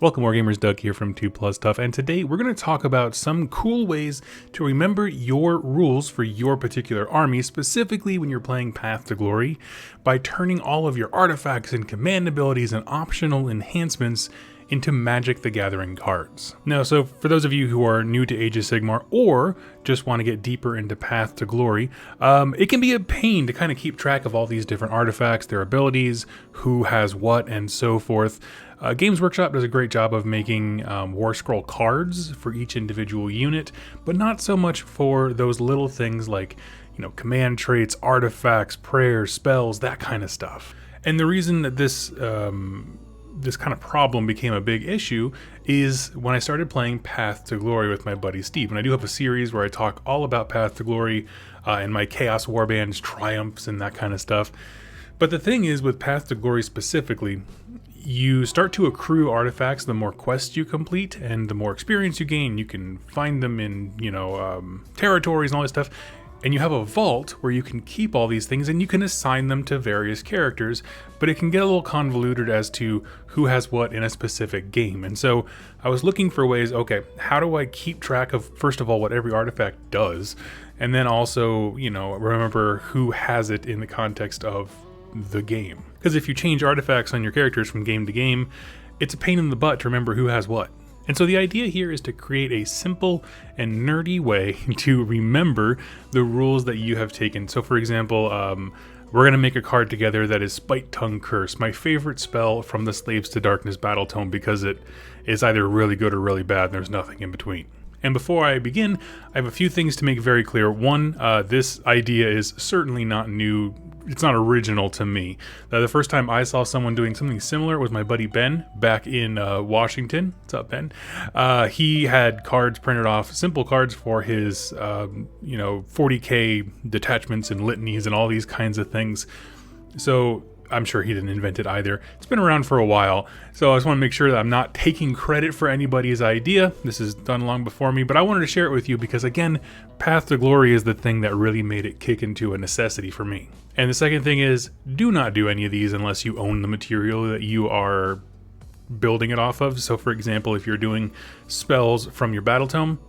Welcome Wargamers, Doug here from 2+ Stuff, and today we're going to talk about some cool ways to remember your rules for your particular army, specifically when you're playing Path to Glory, by turning all of your artifacts and command abilities and optional enhancements into Magic the Gathering cards. Now, so for those of you who are new to Age of Sigmar or just want to get deeper into Path to Glory, it can be a pain to kind of keep track of all these different artifacts, their abilities, who has what, and so forth. Games Workshop does a great job of making War Scroll cards for each individual unit, but not so much for those little things like, command traits, artifacts, prayers, spells, that kind of stuff. And the reason that this kind of problem became a big issue is when I started playing Path to Glory with my buddy Steve. And I do have a series where I talk all about Path to Glory and my Chaos Warband's triumphs and that kind of stuff. But the thing is, with Path to Glory specifically, you start to accrue artifacts the more quests you complete and the more experience you gain. You can find them in, territories and all this stuff. And you have a vault where you can keep all these things and you can assign them to various characters, but it can get a little convoluted as to who has what in a specific game. And so I was looking for ways, okay, how do I keep track of, first of all, what every artifact does, and then also, remember who has it in the context of the game. Because if you change artifacts on your characters from game to game, it's a pain in the butt to remember who has what. And so the idea here is to create a simple and nerdy way to remember the rules that you have taken. So for example, we're going to make a card together that is Spite Tongue Curse, my favorite spell from the Slaves to Darkness battle tome, because it is either really good or really bad and there's nothing in between. And before I begin, I have a few things to make very clear. One, this idea is certainly not new. It's not original to me. The first time I saw someone doing something similar was my buddy Ben back in Washington. What's up, Ben? He had cards printed off, simple cards for his, 40K detachments and litanies and all these kinds of things. So I'm sure he didn't invent it either. It's been around for a while, so I just want to make sure that I'm not taking credit for anybody's idea. This is done long before me, but I wanted to share it with you because, again, Path to Glory is the thing that really made it kick into a necessity for me. And the second thing is, do not do any of these unless you own the material that you are building it off of. So, for example, if you're doing spells from your battle tome,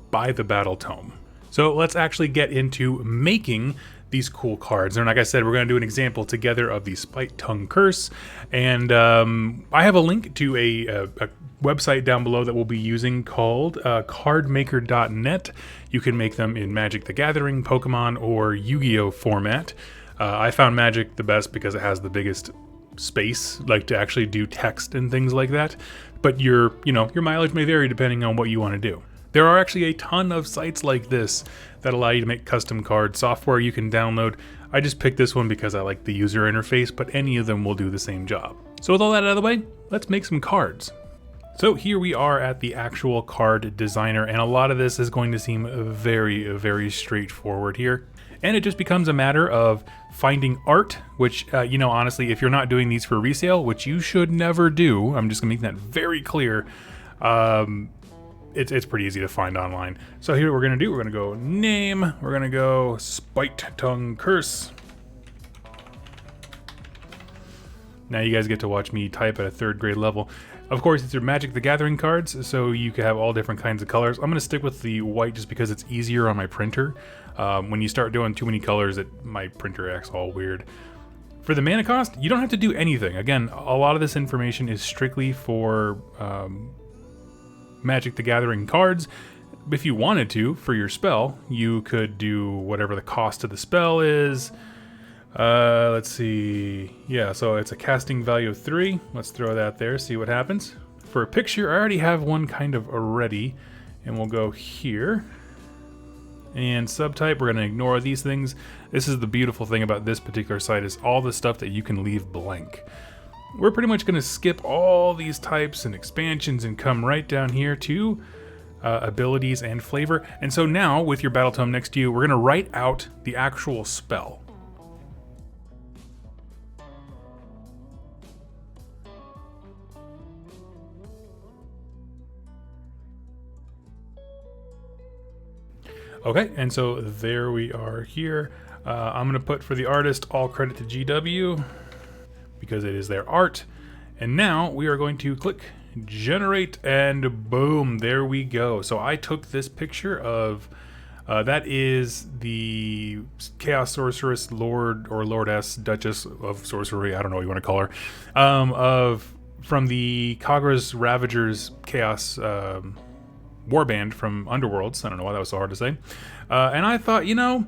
buy the battle tome. So let's actually get into making these cool cards. And like I said, we're going to do an example together of the Spite Tongue Curse. And I have a link to a website down below that we'll be using called cardmaker.net. You can make them in Magic the Gathering, Pokemon, or Yu-Gi-Oh format. I found Magic the best because it has the biggest space, like to actually do text and things like that. But your mileage may vary depending on what you want to do. There are actually a ton of sites like this that allow you to make custom cards, software you can download. I just picked this one because I like the user interface, but any of them will do the same job. So with all that out of the way, let's make some cards. So here we are at the actual card designer, and a lot of this is going to seem very, very straightforward here. And it just becomes a matter of finding art, which, honestly, if you're not doing these for resale, which you should never do, I'm just gonna make that very clear, it's pretty easy to find online. So here what we're gonna do, we're gonna go name, we're gonna go Spite Tongue Curse. Now you guys get to watch me type at a 3rd grade level. Of course, it's your Magic the Gathering cards, so you can have all different kinds of colors. I'm gonna stick with the white just because it's easier on my printer. When you start doing too many colors, my printer acts all weird. For the mana cost, you don't have to do anything. Again, a lot of this information is strictly for Magic the Gathering cards. If you wanted to, for your spell, you could do whatever the cost of the spell is. Let's see. Yeah, so it's a casting value of 3. Let's throw that there, see what happens. For a picture, I already have one kind of already, and we'll go here. And subtype, we're going to ignore these things. This is the beautiful thing about this particular site, is all the stuff that you can leave blank. We're pretty much going to skip all these types and expansions and come right down here to abilities and flavor. And so now, with your battle tome next to you, we're going to write out the actual spell. Okay, and so there we are here. I'm going to put for the artist all credit to GW because it is their art. And now we are going to click generate, and boom, there we go. So I took this picture of that is the Chaos Sorceress Lord or Lordess, Duchess of Sorcery, I don't know what you want to call her, from the Kagra's Ravagers Chaos warband from Underworlds. I don't know why that was so hard to say. And I thought, you know,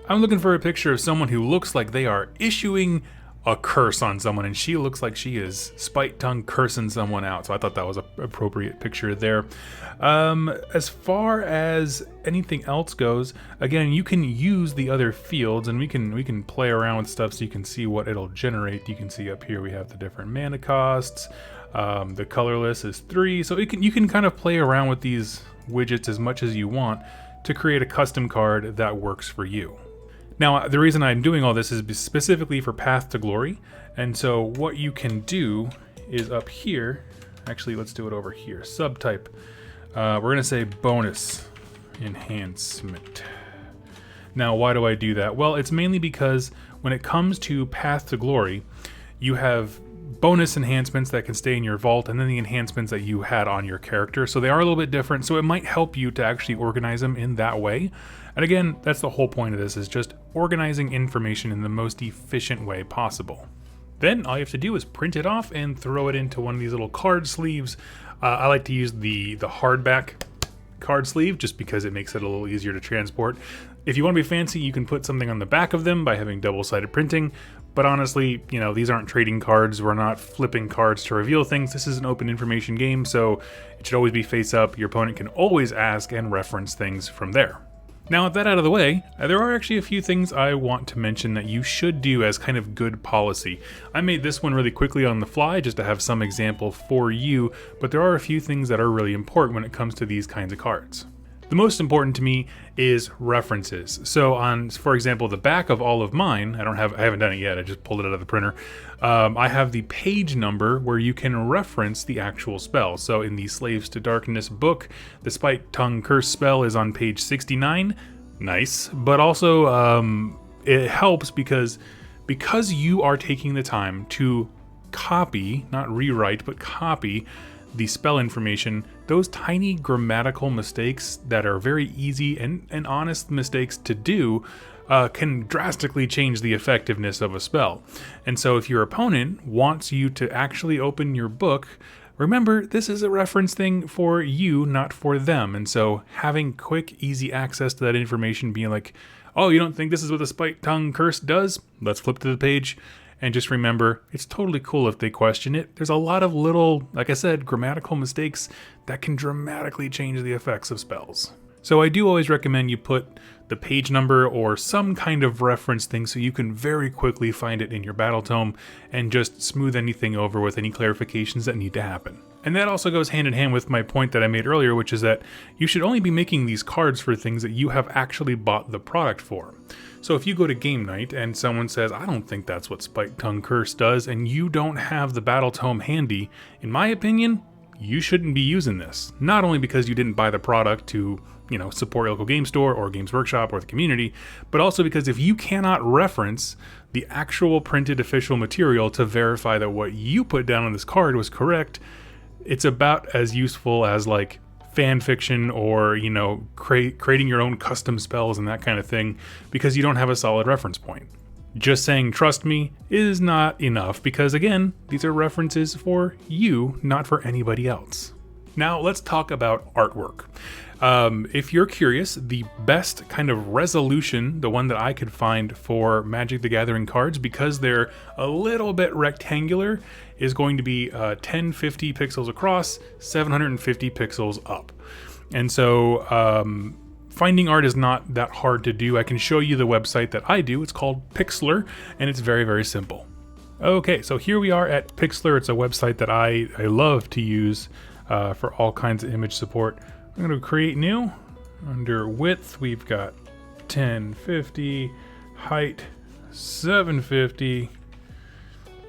I'm looking for a picture of someone who looks like they are issuing a curse on someone, and she looks like she is spite tongue cursing someone out. So I thought that was an appropriate picture there. As far as anything else goes, again, you can use the other fields, and we can play around with stuff so you can see what it'll generate. You can see up here we have the different mana costs. The colorless is 3, so you can kind of play around with these widgets as much as you want to create a custom card that works for you. Now, the reason I'm doing all this is specifically for Path to Glory, and so what you can do is up here, actually let's do it over here, subtype, we're going to say bonus enhancement. Now, why do I do that? Well, it's mainly because when it comes to Path to Glory, you have bonus enhancements that can stay in your vault, and then the enhancements that you had on your character. So they are a little bit different, so it might help you to actually organize them in that way. And again, that's the whole point of this, is just organizing information in the most efficient way possible. Then all you have to do is print it off and throw it into one of these little card sleeves. I like to use the hardback card sleeve just because it makes it a little easier to transport. If you want to be fancy, you can put something on the back of them by having double-sided printing. But honestly, you know, these aren't trading cards. We're not flipping cards to reveal things. This is an open information game, so it should always be face up. Your opponent can always ask and reference things from there. Now, with that out of the way, there are actually a few things I want to mention that you should do as kind of good policy. I made this one really quickly on the fly just to have some example for you, but there are a few things that are really important when it comes to these kinds of cards. The most important to me is references. So on, for example, the back of all of mine, I haven't done it yet, I just pulled it out of the printer. I have the page number where you can reference the actual spell. So in the Slaves to Darkness book, the Spite Tongue Curse spell is on page 69. Nice. But also it helps because you are taking the time to copy, not rewrite, but copy the spell information. Those tiny grammatical mistakes that are very easy and honest mistakes to do can drastically change the effectiveness of a spell. And so if your opponent wants you to actually open your book, remember, this is a reference thing for you, not for them. And so having quick, easy access to that information, being like, oh, you don't think this is what the Spite Tongue Curse does? Let's flip to the page. And just remember, it's totally cool if they question it. There's a lot of little, like I said, grammatical mistakes that can dramatically change the effects of spells. So I do always recommend you put the page number or some kind of reference thing so you can very quickly find it in your battle tome and just smooth anything over with any clarifications that need to happen. And that also goes hand in hand with my point that I made earlier, which is that you should only be making these cards for things that you have actually bought the product for. So if you go to game night and someone says, I don't think that's what Spite Tongue Curse does, and you don't have the battle tome handy, in my opinion, you shouldn't be using this. Not only because you didn't buy the product to, support your local game store or Games Workshop or the community, but also because if you cannot reference the actual printed official material to verify that what you put down on this card was correct, it's about as useful as like fan fiction or, creating your own custom spells and that kind of thing, because you don't have a solid reference point. Just saying trust me is not enough, because again, these are references for you, not for anybody else. Now let's talk about artwork. If you're curious, the best kind of resolution, the one that I could find for Magic the Gathering cards, because they're a little bit rectangular, is going to be 1050 pixels across, 750 pixels up. And so finding art is not that hard to do. I can show you the website that I do. It's called Pixlr, and it's very, very simple. Okay, so here we are at Pixlr. It's a website that I love to use for all kinds of image support. I'm going to create new. Under width, we've got 1050, height 750,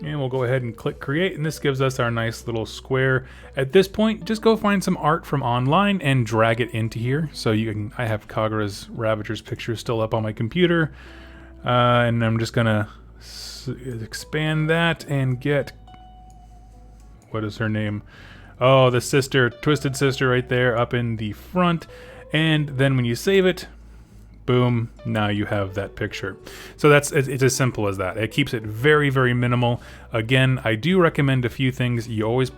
and we'll go ahead and click create, and this gives us our nice little square. At this point, just go find some art from online and drag it into here. So I have Kagra's Ravagers picture still up on my computer, and I'm just gonna expand that and get, what is her name? Oh, the sister, Twisted Sister right there up in the front. And then when you save it, boom, now you have that picture. So it's as simple as that. It keeps it very, very minimal. Again, I do recommend a few things. You always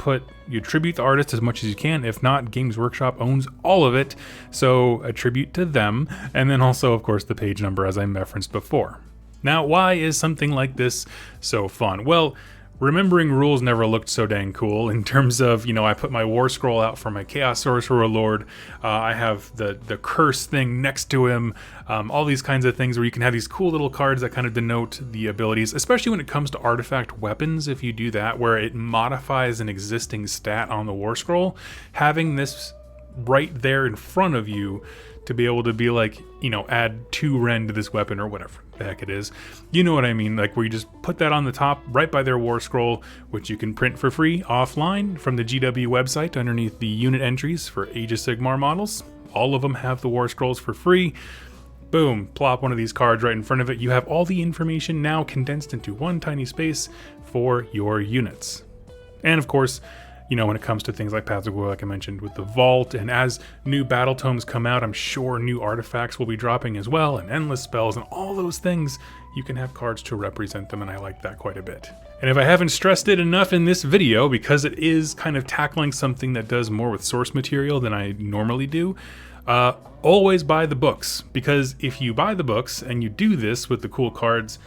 you attribute the artist as much as you can. If not, Games Workshop owns all of it, so attribute to them. And then also, of course, the page number, as I referenced before. Now, why is something like this so fun? Well, remembering rules never looked so dang cool in terms of, I put my War Scroll out for my Chaos Sorcerer Lord. I have the curse thing next to him. All these kinds of things where you can have these cool little cards that kind of denote the abilities, especially when it comes to artifact weapons. If you do that, where it modifies an existing stat on the War Scroll, having this right there in front of you to be able to be like, add 2 Ren to this weapon or whatever the heck it is. You know what I mean? Like where you just put that on the top right by their War Scroll, which you can print for free offline from the GW website underneath the unit entries for Age of Sigmar models. All of them have the War Scrolls for free. Boom, plop one of these cards right in front of it. You have all the information now condensed into one tiny space for your units. And of course, when it comes to things like Paths of Glory, like I mentioned, with the Vault, and as new battle tomes come out, I'm sure new artifacts will be dropping as well, and endless spells, and all those things, you can have cards to represent them, and I like that quite a bit. And if I haven't stressed it enough in this video, because it is kind of tackling something that does more with source material than I normally do, always buy the books, because if you buy the books and you do this with the cool cards,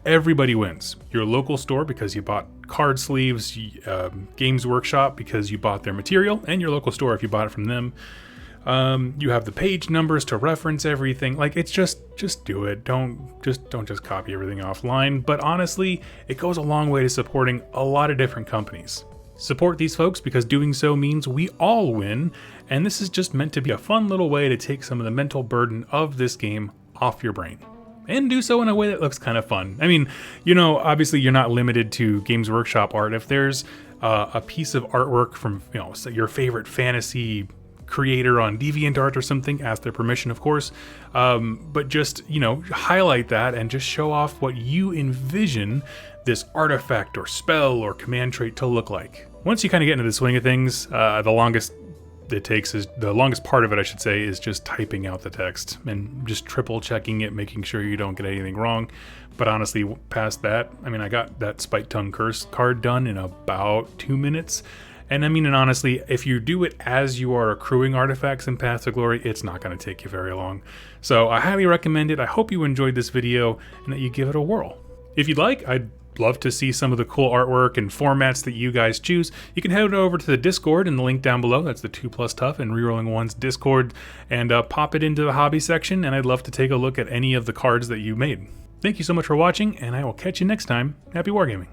everybody wins. Your local store because you bought card sleeves, Games Workshop because you bought their material, and your local store if you bought it from them. You have the page numbers to reference everything. Like it's just do it. Don't just copy everything offline. But honestly, it goes a long way to supporting a lot of different companies. Support these folks because doing so means we all win, and this is just meant to be a fun little way to take some of the mental burden of this game off your brain. And do so in a way that looks kind of fun. I mean, obviously you're not limited to Games Workshop art. If there's a piece of artwork from, say your favorite fantasy creator on DeviantArt or something, ask their permission, of course. But just, highlight that and just show off what you envision this artifact or spell or command trait to look like. Once you kind of get into the swing of things, the longest part of it, I should say, is just typing out the text and just triple checking it, making sure you don't get anything wrong. But honestly, past that, I got that Spike Tongue Curse card done in about 2 minutes. And honestly, if you do it as you are accruing artifacts in Paths of Glory, it's not going to take you very long. So I highly recommend it. I hope you enjoyed this video and that you give it a whirl. If you'd like, I'd love to see some of the cool artwork and formats that you guys choose. You can head over to the Discord in the link down below. That's the 2 Plus Tough and Rerolling One's Discord, and pop it into the hobby section, and I'd love to take a look at any of the cards that you made. Thank you so much for watching, and I will catch you next time. Happy wargaming.